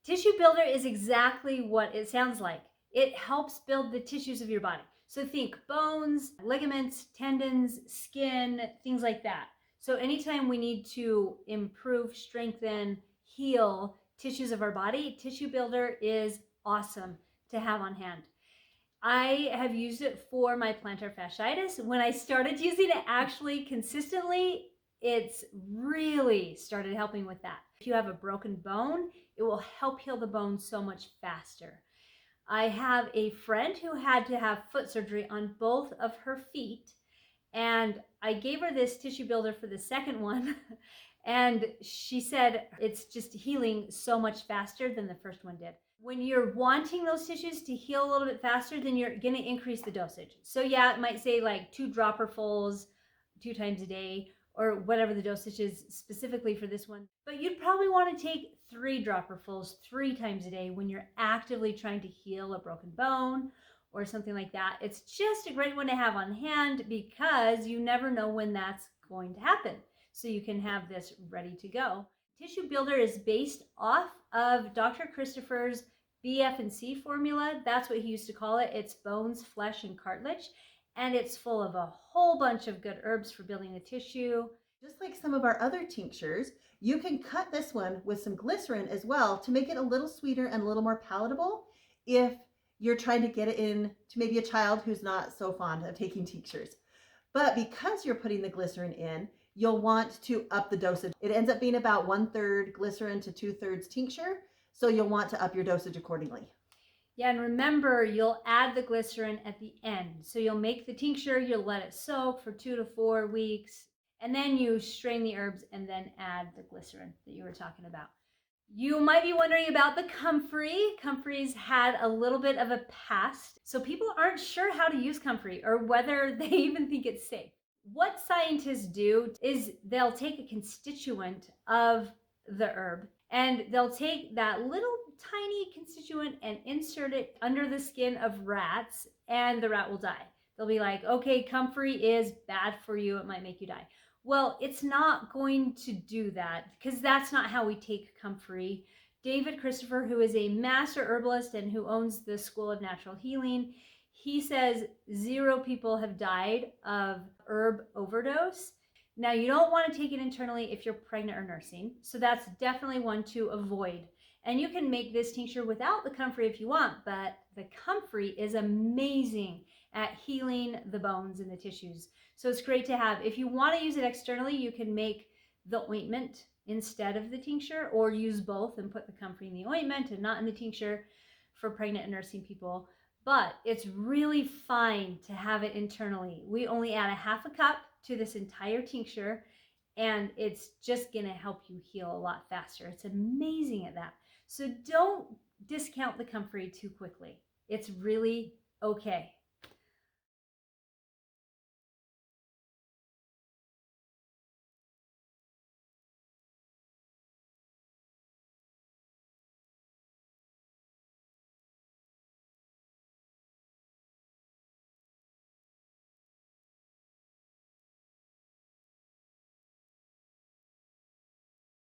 Tissue builder is exactly what it sounds like. It helps build the tissues of your body. So think bones, ligaments, tendons, skin, things like that. So anytime we need to improve, strengthen, heal tissues of our body, tissue builder is awesome to have on hand. I have used it for my plantar fasciitis. When I started using it actually consistently, it's really started helping with that. If you have a broken bone, it will help heal the bone so much faster. I have a friend who had to have foot surgery on both of her feet, and I gave her this tissue builder for the second one. And she said it's just healing so much faster than the first one did. When you're wanting those tissues to heal a little bit faster, then you're going to increase the dosage. So yeah, it might say like 2 dropperfuls 2 times a day, or whatever the dosage is specifically for this one. But you'd probably want to take 3 dropperfuls 3 times a day when you're actively trying to heal a broken bone or something like that. It's just a great one to have on hand because you never know when that's going to happen. So you can have this ready to go. Tissue Builder is based off of Dr. Christopher's BF&C formula. That's what he used to call it. It's bones, flesh, and cartilage. And it's full of a whole bunch of good herbs for building the tissue. Just like some of our other tinctures, you can cut this one with some glycerin as well to make it a little sweeter and a little more palatable if you're trying to get it in to maybe a child who's not so fond of taking tinctures. But because you're putting the glycerin in, you'll want to up the dosage. It ends up being about 1/3 glycerin to 2/3 tincture. So you'll want to up your dosage accordingly. Yeah, and remember, you'll add the glycerin at the end. So you'll make the tincture, you'll let it soak for 2 to 4 weeks, and then you strain the herbs and then add the glycerin that you were talking about. You might be wondering about the comfrey. Comfrey's had a little bit of a past, so people aren't sure how to use comfrey or whether they even think it's safe. What scientists do is they'll take a constituent of the herb and they'll take that little tiny constituent and insert it under the skin of rats, and the rat will die. They'll be like, okay, comfrey is bad for you, it might make you die. Well, it's not going to do that because that's not how we take comfrey. David Christopher, who is a master herbalist and who owns the School of Natural Healing, he says 0 people have died of herb overdose. Now, you don't want to take it internally if you're pregnant or nursing, so that's definitely one to avoid. And you can make this tincture without the comfrey if you want, but the comfrey is amazing at healing the bones and the tissues. So it's great to have. If you want to use it externally, you can make the ointment instead of the tincture, or use both and put the comfrey in the ointment and not in the tincture for pregnant and nursing people. But it's really fine to have it internally. We only add 1/2 cup to this entire tincture, and it's just going to help you heal a lot faster. It's amazing at that. So don't discount the comfrey too quickly. It's really okay.